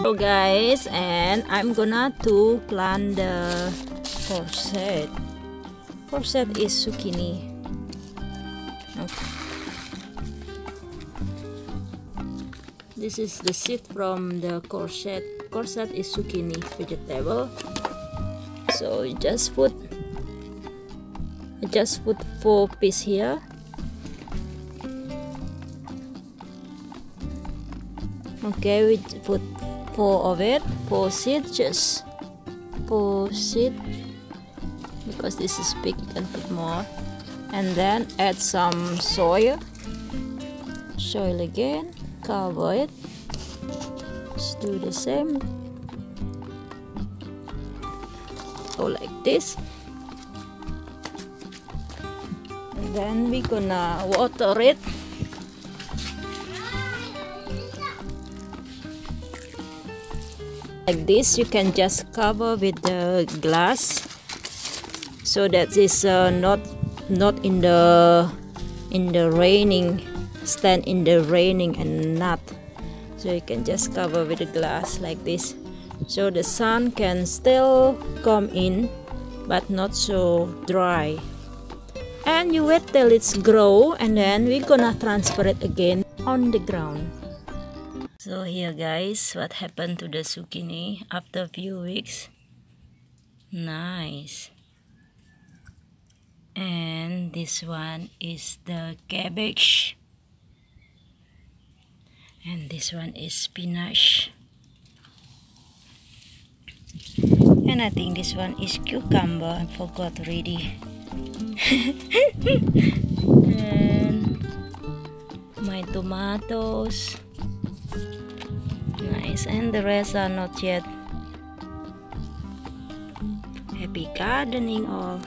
So guys, and I'm gonna to plant the courgette. Courgette is zucchini. Okay. This is the seed from the courgette. Courgette is zucchini vegetable. So you just put 4 pieces here. Okay, we put 4 of it, 4 seeds, just 4 seeds, because this is big, you can put more. And then add some soil again, cover it, just do the same, go like this. And then we're gonna water it. Like this, you can just cover with the glass, so that is not in the raining, stand in the raining and not. So you can just cover with the glass like this, so the sun can still come in, but not so dry. And you wait till it's grow, and then we're gonna transfer it again on the ground. So here guys, what happened to the zucchini after a few weeks. Nice. And this one is the cabbage. And this one is spinach. And I think this one is cucumber. I forgot already. And my tomatoes. Nice, and the rest are not yet. Happy gardening all.